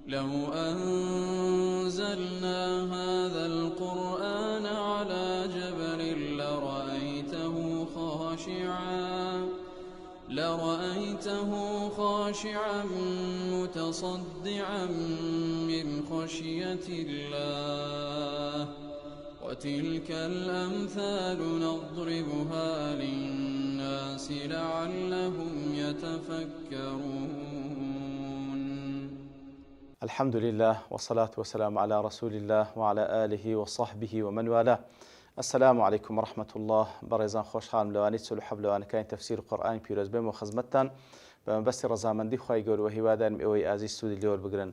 لو أنزلنا هذا القرآن على جبل لرأيته خاشعا متصدعا من خشية الله وتلك الأمثال نضربها للناس لعلهم يتفكرون. الحمد لله والصلاة والسلام على رسول الله وعلى آله وصحبه ومن والاه. السلام عليكم ورحمة الله. برزان خوشحال لوانيت سلو حبلوان كاين تفسير القرآن بيروز بهم وخزمتان بمبسط رزامندي خواهي قول وهوادان مئوي آزي السودي اللي بقرن.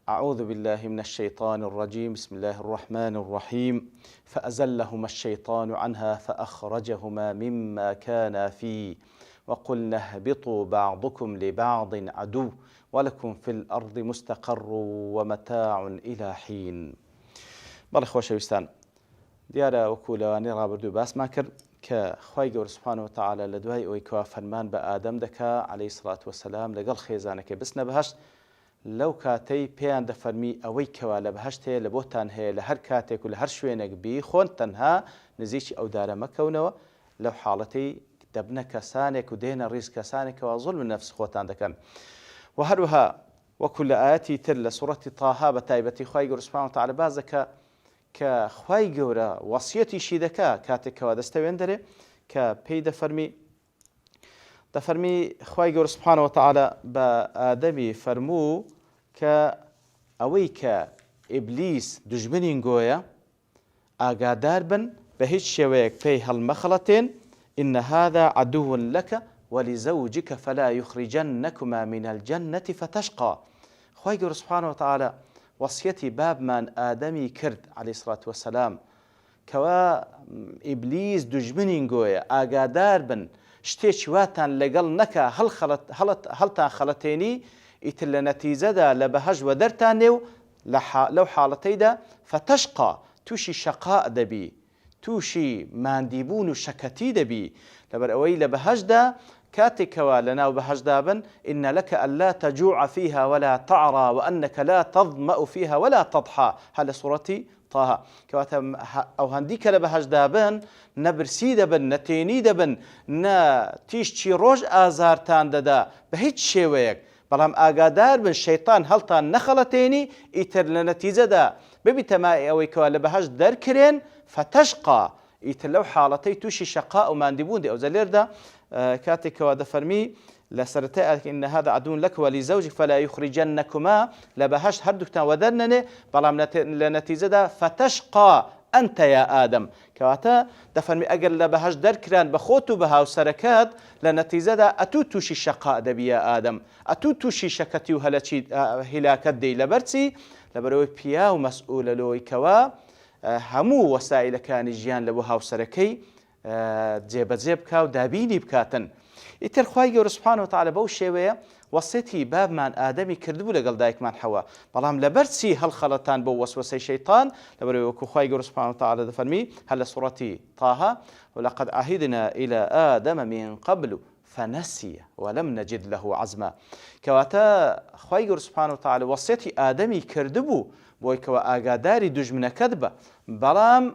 أعوذ بالله من الشيطان الرجيم. بسم الله الرحمن الرحيم. فأزلهما الشيطان عنها فأخرجهما مما كانا فيه وقلنا اهبطوا بعضكم لبعض عدو ولكم في الأرض مستقر ومتاع إلى حين. بەڵێ خۆشەویستان، دیارە وەکو لەوانەی ڕابردوو باسمان کرد کە خوای گەورە سوبحانەهو وتەعالا لە دوای ئەوەی کەوا فەرمان بە ئادەم دەکا عەلەیهی سڵات وەسەلام لەگەڵ خێزانەکەی بچنە بەهەشت، لەو کاتەی پێیان دەفەرمی ئەوەی کەوا لە بەهەشت هەیە لە بۆتان هەیە لە هەر کاتێک و لە هەر شوێنێک بیخۆن تەنها نزیکی ئەو دارە مەکەونەوە، لەو حاڵەتەی دەبنە کەسانێک و دێنە ڕیز کەسانێکەوە زوڵم نەفس خۆتان دەکەن. وهروها وەکو لە ئاەتی تر لە سوڕەتی تاها بە تایبەتی خوای گەورە سوبحانەهو وتەعالا باز دەکا کە خوای گەورە وەسیەتیشی دەکا کاتێکەوە دەستەوێن دەرێ کە پێی دەفەرمی خوای گەورە سوبحانەهو وتەعالا بە ئادەمی فەرموو کە ئەوەی کە ئیبلیس دوژمنین گۆیە ئاگادار بن بە هیچ شێوەیەک پێی هەڵمەخەڵەتێن إن هذا عدو لك ولزوجك فلا يخرجنكما من الجنة فتشقى. خوای گەورە سوبحانەهو وتەعالا وەسیەتی بابمان ئادەمی کرد عەلەیهی سڵات وەسەلام کەوا ئیبلیس دوژمنین گۆیە ئاگادار بن شتێکی واتان لەگەڵ نەکا هەڵتان خەڵەتێنی ئیتر لە نەتیجەدا لە بەهەشت وە دەرتانێ و لەو حاڵەتەیدا فتەشقا تووشی شەقاء دەبی، تووشی ماندیبوون و شەکەتی دەبی، لەبەر ئەوەی لە بەهەشتدا كاتكوا لنا وبهجدابا إن لك ألا تجوع فيها ولا تعرى وأنك لا تظمأ فيها ولا تضحى. هذا سورة طه كواتا أو هنديك لبهجدابا نبرسي دبن نتيني دبن نا تيشتي روج آزارتان ددا بهيج شويك بلام آقادار بن الشيطان هلطان نخلتيني إتر لنتيجة دا ببتما أوي كوا لبهجد دركرين فتشقى إتر لو حالتي توشي شقاء وماندبون دي أو زلير دا كاتكوا دفرمي لسرتاء إن هذا عدو لك ولزوجك فلا يخرجنكما لبهشت هردكتان ودرنني بلام لنتيجة فتشقى أنت يا آدم. كواتا دفرمي أجل لبهشت دركران بخوتو بها وسركات لنتيجة أتوتوشي الشقاء دبي يا آدم، أتوتوشي شكتي وهلتشي هلاكت دي لبرتي لبروي بيا ومسؤول لوي كوا همو وسائل كان جيان لبوها وسركي جێبەجێ بکا و دابینی بکاتن. ئیتر خوای گەورە سوبحانەهو وتەعالا بەو شێوەیە وەسیەتی بابمان ئادەمی کردبوو لەگەڵ دایکمان حەوا، بەڵام لەبەر چی هەڵخەڵەتان بۆ وەسوەسەی شەیطان لەبەرەوەی وەکو خوای گەورە سوبحانەهو وتەعالا دەفەرمی هەر لە سوڕەتی طه ولقد عهدنا إلى آدم من قبل فنسي ولم نجد له عزما. کەواتە خوای گەورە سوبحانەهو وتەعالا وەسیەتی ئادەمی کردبوو بۆی کەوە ئاگاداری دوژمنەکەت بە، بەڵام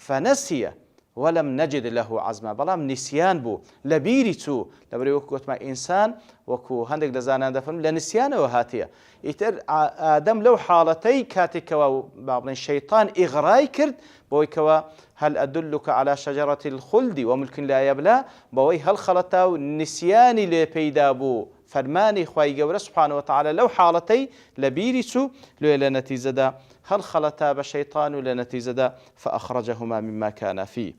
فنسیە ولم نجد له عزما، بلام نسيان بو لبيري تو لبري وكو ما إنسان وكو هندك دزانان دفن لنسيان وهاتية يتر آدم لو حالتي كاتك وبعض الشيطان إغراي كرد بوي كوا هل أدلك على شجرة الخلد وملك لا يبلى بوي هل خلطاو نسياني لبيدابو فرماني خواهي گەورە سبحانه وتعالى لو حالتي لبيرسو لو لنتيجة هل خلطا بشيطان لنتيجة فأخرجهما مما كان فيه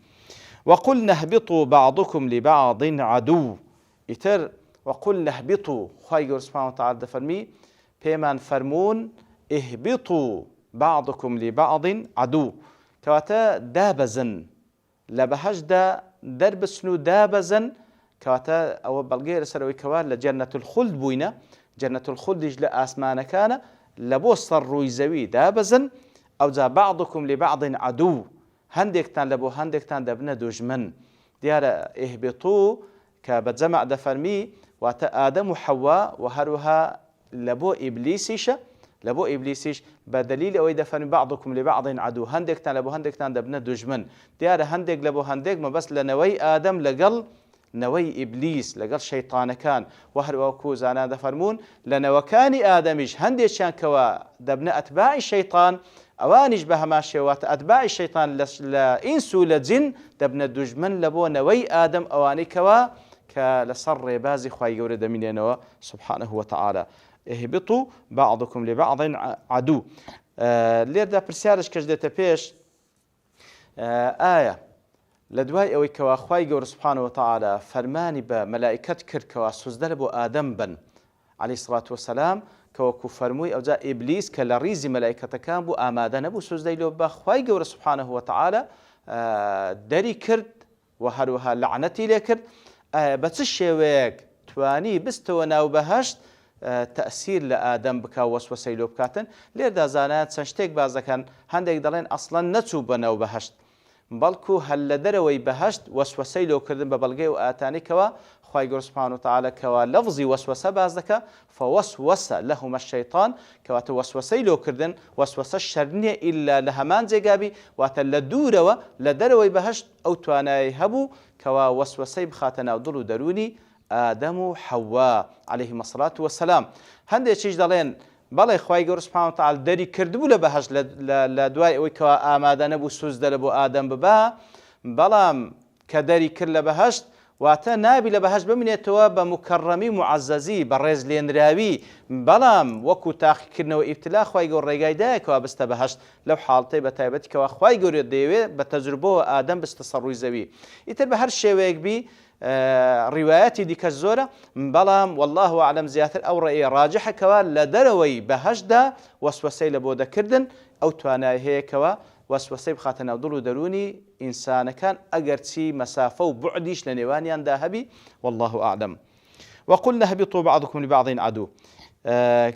وقلنا اهبطوا بعضكم لبعض عدو. إتر وقلنا اهبطوا خواهي گەورە سبحانه وتعالى دفرمي بيمان فرمون اهبطوا بعضكم لبعض عدو كواتا دابزن لبهجدا دربسنو دابزن كواتا أو بلغير سروي كوال لجنة الخلد بوينة جنة الخلد جل آسمان كان لبوس الروي زوي دابزن أو ذا بعضكم لبعض عدو هندكتان لبو هندكتان دبنا دوجمن ديار اهبطوا كبتجمع دفرمي واتا آدم وحواء وهروها لبو إبليسيشة لبو إبليسيش بدليل أو يدفن بعضكم لبعض عدو هندكتان لبو هندكتان دبنا دجمن ديار هندك لبو هندك ما بس لنوي آدم لقل نوي إبليس لقل شيطان كان وهر وكوز أنا دفرمون لنوكاني آدميش هندي شان كوا دبنا أتباع الشيطان أوانيش بها ما شوات أتباع الشيطان لإنس لجن دبنا دجمن لبو نوي آدم أواني كوا كلصر بازي خواي يورد منينوا سبحانه وتعالى اهبطوا بعضكم لبعض عدو لير دا برسيارش كجدت بيش آية لدواي أوي كوا خواي يور سبحانه وتعالى فرماني بملائكة كركوا سوزدل بو آدم بن عليه الصلاة والسلام كوكو فرموي أو جاء إبليس كالريزي ملائكة كان بو آمادا نبو سوزدل لو بخواي يور سبحانه وتعالى داري كرد وهروها لعنتي لكرد بس الشيوك تواني بستو ناو بهشت تأثير لآدم بكا وسوسەی لۆ بکاتن لێردا زانایان چەند شتێک باز دەکەن هەندێک دەڵێن ئەسڵەن نەچوو بەنەو بەهەشت بەڵکو هەل لە دەرەوەی بەهەشت وەسوسەی لۆکردن بە بەڵگەی و ئاتانێکەوە خوای گەور سوبحانه وتعالى کەوا لەفزی وەسوسە باز دەکە فوەسوسە لەهما الشەیطان کەواتە وەسوسەی لۆکردن وەسوسە شەر نییە ئیلا لە هەمان جێگابی واتە لە دوورەوە لە دەرەوەی بەهەشت ئەو توانایی هەبوو کەوا وەسوسەی بخاتە ناو دڵ و دەرونی آدم و حوا عليهما الصلاة والسلام هەندێک چیش دەڵێن بەڵێ خوای گەور سوبحانه وتعالى دەری کردبوو لە بەهەشت لە دوای ئەوەی کەوا ئامادە نەبوو سوزدە بۆ ئادەم ببا بەڵام کە دەری کرد لە بەهەشت واتە نابی لە بەهەشت بمێنێتەوە بە مکەڕەمی معەزەزی بە ڕێز لێنراوی بەڵام وەکو تاقیکردنەوە ئیبتلا خوای گەور ڕێگای دایەکەوە بستە بەهەشت لەو حاڵەتەی بە تایبەتی کەوا خوای گەور دەیەوێت بە تەجروبەوە ئادەم بستە سەر ڕووی زەوی ئیتر بە هەر شێوەیەک بی رواياتي ديك الزورة بلام والله أعلم زياتر أو رأي راجح كوا لدروي بهجدا وسوسي لبودا كردن أو تواناي هي كوا وسوسي بخاتنا وضلو دروني إنسان كان أجرتي مسافة وبعديش لنيوانيان ذهبي والله أعلم وقلنا هبطوا بعضكم لبعض عدو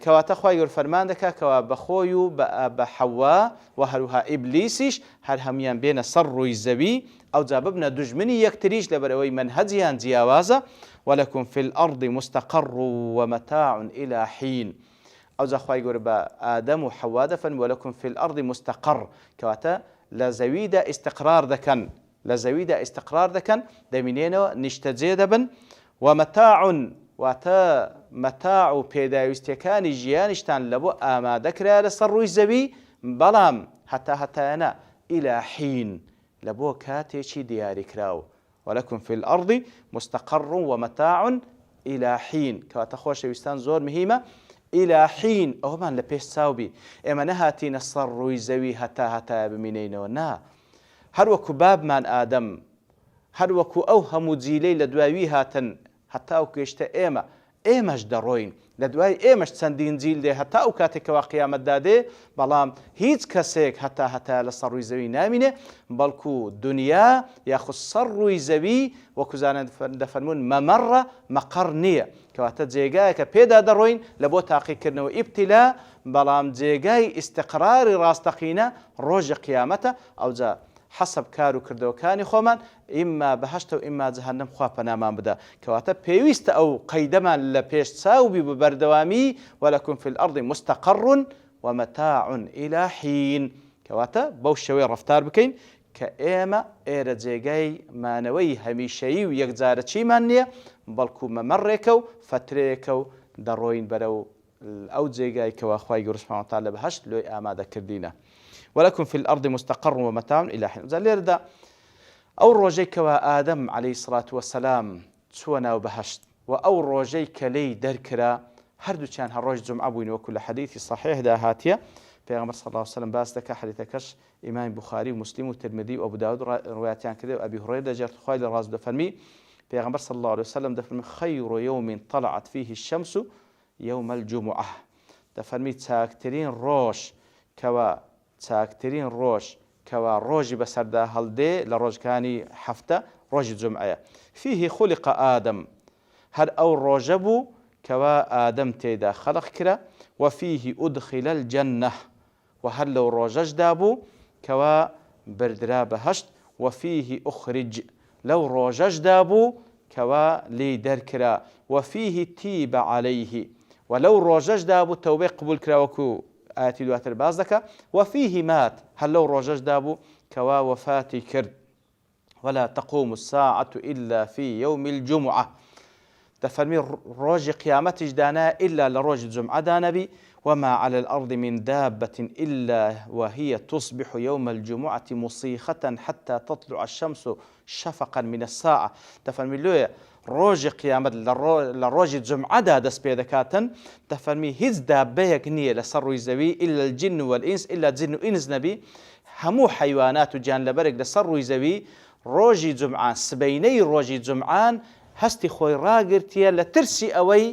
كوا تخوي الفرمان دكا كوا بخويو بحواء وهروها إبليسيش هل هميان بين سر الزبي أو جاببنا دجمني يكتريش لبروي منهجيان جياوازا ولكم في الأرض مستقر ومتاع إلى حين أو زخواي قرب آدم وحواء دفن ولكم في الأرض مستقر كواتا لزويدا استقرار دكن لزويدا استقرار دكن دمينينو نشتجيدبن ومتاع واتا متاع پێداویستیەکانی ژیانیشتان لەبۆ ئامادەکرا لە سەر ڕووی زەوی بەڵام هەتایانە إلى حين لبو كاتيشي دياري كراو ولكم في الأرض مستقر ومتاع إلى حين كواتخوش ويستان زور مهمة إلى حين أو من لبيش ساوبي إما نهاتين الصر ويزوي هتا بمنين ونا هروكو باب من آدم هروكو أوهم جيلي لدواوي هاتن حتى أوكيشتا إيماش دروين لدواي إيماش تسندين جيل دي حتى أوكاتك وقيامة دادي بلام هيج كسيك حتى لصروي زوي نامنة بلكو دنيا ياخذ صروي زوي وكزانا دفرمون ممرة مقرنية كواتا جيغايك بيدا دروين لبو تاقي كرنو ابتلاء بلام جيغاي استقرار راستقينا روج قيامته أو جا حسب كارو كردو كاني خومن إما بهشت وإما جهنم خواه پنامان بدا كواتا بيويست أو قيدما لبيش تساوبي ببردوامي ولكم في الأرض مستقر ومتاع إلى حين كواتا بوشوي رفتار بكين كإيما إيرا جيغاي مانوي هميشي ويكزارة چي مانية بلكو ممريكو فتريكو دروين برو أو جيغاي كوا خواهي قرش سبحانه وتعالى بهشت لوي آمادا كردينا ولكم في الأرض مستقر ومتاع إلى حين زاليردا أو روجيك وآدم عليه الصلاة والسلام سونا وبهشت وأو روجيك لي دركرا هردو كان هالروج جمعة بوين وكل حديث صحيح دا هاتية پیغمبر صلى الله عليه وسلم باس دكا حديثكش إمام بخاري ومسلم والترمذي وأبو داود روايتان كذا وأبي هريرة جرت خالد الراز دفرمي پیغمبر صلى الله عليه وسلم دفرمي خير يوم طلعت فيه الشمس يوم الجمعة دفرمي تاكترين روش كوا چاکترین ڕۆژ کەوا ڕۆژی بەسەردا هەڵدێ لە ڕۆژکانی هەفتە ڕۆژی جومعەیە فيه خلق ئادەم هەر ئەو ڕۆژە بوو کەوا ئادەم تێدا خەڵق کرا وفيه أدخل الجنة وهەر لەو ڕۆژەشدا بوو کەوا بردرا بەهەشت وفيه أخرج لەو ڕۆژەشدا بوو کەوا لێی دەرکرا وفيه تیب عليه ولەو ڕۆژەشدا بوو تەوبەی قبول کرا وەکو ئاەتی دواتر باز دەکە وفیه مات هەر لەو ڕۆژەشدا بوو کەوا وەفاتی کرد ولا تقوم الساعة إلا في يوم الجمعة دەفەرمی ڕۆژی قیامەتیش دانا إلا لە ڕۆژی جمعە دانەبی وما على الأرض من دابة إلا وهي تصبح يوم الجمعة مصيخة حتى تطلع الشمس شفقا من الساعة دەفەرمی لۆیە ڕۆژی قیامەت لە ڕۆژی جمعەدا دەست پێ دەکاتن دەفەرمی هیچ دابەیەک نییە لەسەر ڕووی زەوی إلا الجن والإنس إلا جن و ئینس نەبی هەموو حیوانات و گیانلەبەرێک لەسەر ڕووی زەوی ڕۆژی جمعان سبەینەی ڕۆژی جمعان هەستی خۆی ڕاگرتیە لە ترسی ئەوەی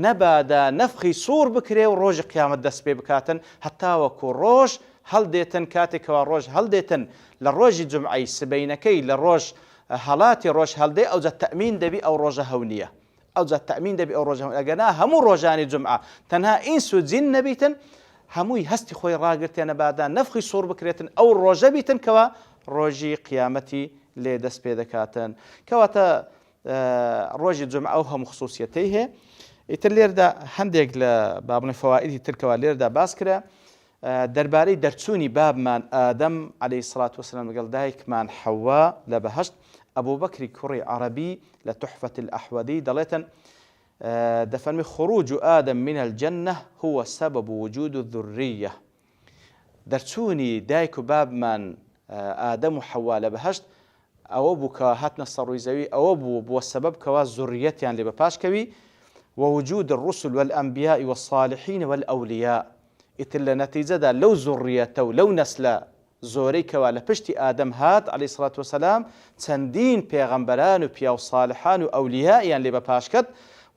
نەبادا نەفخی سوور بکرێ و ڕۆژی قیامەت دەست پێ بکاتن هەتاوەکو ڕۆژ هەڵدێتن کاتێکەوە ڕۆژ هەڵدێتن لە ڕۆژی جمعەی سبەینەکەی لە ڕۆژ هەڵاتی ڕۆژ هەڵدێ ئەوجا تەمین دەبی ئەو ڕۆژە هەونیە ئەوجا تەمین دەبی ئەو ڕۆژە ئەگەنا هەموو ڕۆژانی جمعە تەنها ئینس و جین نەبیتن هەمووی هەستی خۆی ڕاگرتێ نەبادا نەفخی سوور بکرێتن ئەو ڕۆژە بیتن کەوە ڕۆژی قیامەتی لێ دەست پێ دەکاتن کەواتە ڕۆژی جمعە ئەو هەموو خصوصیەتەی هەیە ئیتر لێردا هەندێک لە بابنی فەوائیدی ترکەوە لێردا باس کرا دەربارەی دەرچوونی بابمان ئادەم عەلەیهی سڵات وەسەلام لەگەڵ دایکمان حەوا لە بەهەشت ئەبوو بەکری کوڕی عەرەبی لە تحفەت الأحوەدی دەڵێتن دەفەرمی خروج آدم من الجنة هو سبب وجود الذرية دەرچوونی دایک و بابمان ئادەم و حەوا لە بەهەشت ئەوە بوو کە هاتنە سەر ڕووی زەوی ئەوە بوو بۆ سەبەب کەوا زوڕیەتیان لێ بەپاشکەوی ووجود الرسل والأنبياء والصالحين والأولياء ئیتر لە نەتیجەدا لەو زوڕیەتە و لەو نەسلە زۆرەی کەوا لە پشتی ئادەم هات عەلەیهی سڵات وەسەلام چەندین پێغەمبەران و پیا و صالحان و ئەولیایان لێ بەپاشکەت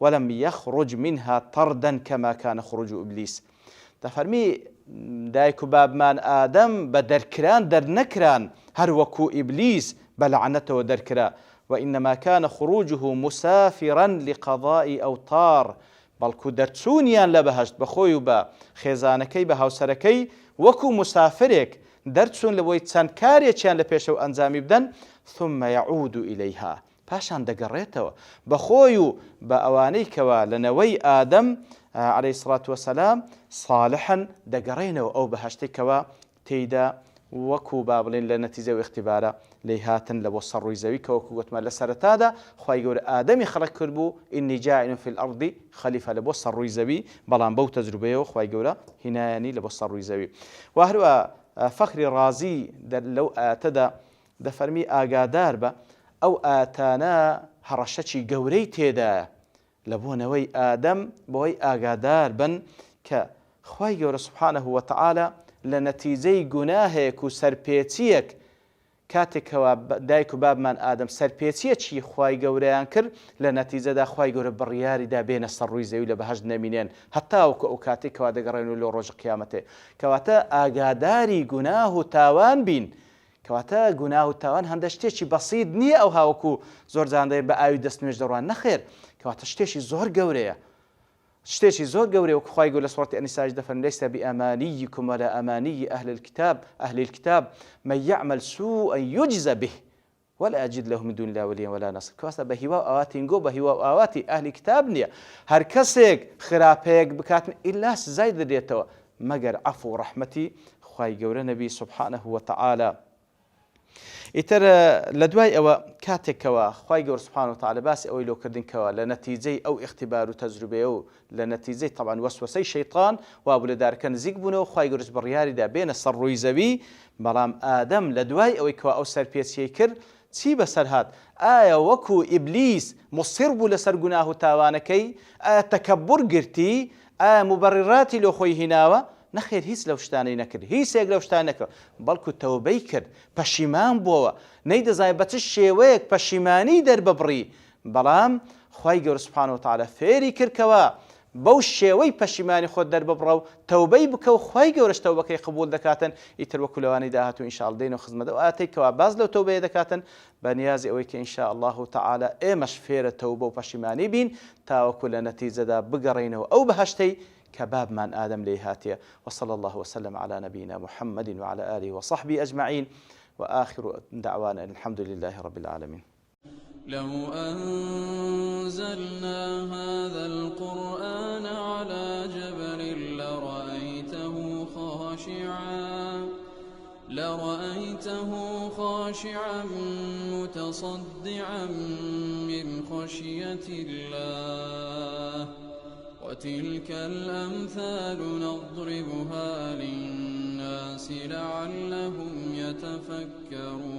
ولم يخرج منها طردا كما كان خروج إبليس دەفەرمی دایک و بابمان ئادەم بە دەرکران دەرنەکران هەر وەکو ئیبلیس بە لەعنەتەوە دەرکرا وإنما كان خروجه مسافرا لقضاء أوطار بەڵکو دەرچوونیان لە بەهەشت بەخۆی و بە خێزانەکەی بە هاوسەرەکەی وەکو مسافرێک دەرچوون لەبۆی چەند کارێکیان لە پێشەوە ئەنجامی بدەن ثم يعود إليها پاشان دەگەڕێتەوە بەخۆی و بە ئەوانەی کەوا لەنەوەی ئادەم عەلەیهی سڵات وەسەلام صالحن دەگەڕێنەوە ئەو بەهەشتەی کەوا تێیدا وەکو با بڵێن لە نەتیجە و اختیبارە لێی هاتن لە بۆ سەر ڕووی زەوی کە وەکو گوتمان لە سەرەتادا خوای گەورە ئادەمی خەڵق کرد بوو ئینی جاعیل فی الأرض خەلیفە لە بۆ سەر ڕووی زەوی بەڵام بەو تەجروبەیەوە خوای گەورە هینایانی لە بۆ سەر ڕووی زەوی و هەروە فەخری ڕازی لەو ئاتەدا دەفەرمی ئاگادار بە ئەو ئاتانە هەڕەشەکی گەورەی تێدایە لە بۆنەوەی ئادەم بۆی ئاگادار بن کە خوای گەورە سوبحانەه وتەعالە لە نەتیجەی گوناهێک و سەرپێچیەک کاتێکەوە دایک و بابمان ئادەم سەرپێچیەکی خوای گەورەیان کرد لە نەتیجەدا خوای گەورە بڕیاریدا بێنە سەر ڕووی زەوی لە بەهەشت نەمینێن هەتاوەکو ئەو کاتێکەوە دەگەڕێن و لە ڕۆژی قیامەتێ کەواتە ئاگاداری گوناه و تاوان بین کەواتە گوناه و تاوان هەندە شتێکی بەسیط نییە ئەو هاوەکو زۆر جاندەیە بە ئاوی دەست نوێژ دەڕوان نەخێر کەواتە شتێکی زۆر گەورەیە شتێکی زۆر گەورەیە وەکو خوای گەورە لە سوورەتی ئەنیساش دەفەرمێ لەیسە بئەمانیکم ولا ئەمانی ئەهل الكتاب من يعمل سوءا يجز به ولا أجد له من دون الله وليا ولا نصير کەواتە بە هیوا ئاواتی نگۆ بە هیوا ئاواتی ئەهلی کتاب نییە هەر کەسێک خراپەیەک بکاتن ئیلا سزای دەدرێتەوە مەگەر عەفو و ڕەحمەتی خوای گەورە نەبی سوبحانەه وتەعالە ئیتر لە دوای ئەوە کاتێکەوە خوای گەورە سوبحانەه وتەعالە باسی ئەوەی لۆکردنکەوە لە نەتیجەی ئەو اختیبار و تەجروبەیە و لە نەتیجەی طبعاً وەسوەسەی شەیطان وا بوو لەدارەکە نزیک بوونەوە خوای گەورەش بڕیاریدا بێنە سەر ڕووی زەوی بەڵام ئادەم لە دوای ئەوەی کەوا ئەو سەرپێچیەی کرد چی بەسەر هات ئایا وەکو ئیبلیس مصر بوو لەسەر گوناه و تاوانەکەی ئایا تەکەببوڕ گرتی ئایا مبەڕیراتی لۆ خۆی هیناوە نەخێر هیچ لەو شتانەی نەکرد هیچێک لەو شتان نەکرد بەڵکو تەوبەی کرد پەشیمان بووەوە نەیدەزانێت بە چ شێوەیەک پەشیمانی دەرببڕی بەڵام خوای گەورە سوبحانەه وتەعالە فێری کردکەوە بەو شێوەی پەشیمانی خۆت دەرببڕە و تەوبەی بکە و خوای گەورەش تەوبەکەی قبول دەکاتن ئیتر وەکو لەوانەی داهاتوو ئینشاءڵڵا دێنەوە خزمەت ئەو ئاتەی کەوا باز لەو تەوبەیە دەکاتن بە نیازی ئەوەی کە ئینشاء الله تعالى ئێمەش فێرە تەوبە و پەشیمانی بین تاوەکو لە نەتیجەدا بگەڕێنەوە ئەو بەهەشتەی كباب من آدم ليهاتيا وصلى الله وسلم على نبينا محمد وعلى آله وصحبه أجمعين وآخر دعوانا الحمد لله رب العالمين لو أنزلنا هذا القرآن على جبل لرأيته خاشعا متصدعا من خشية الله وتلك الأمثال نضربها للناس لعلهم يتفكرون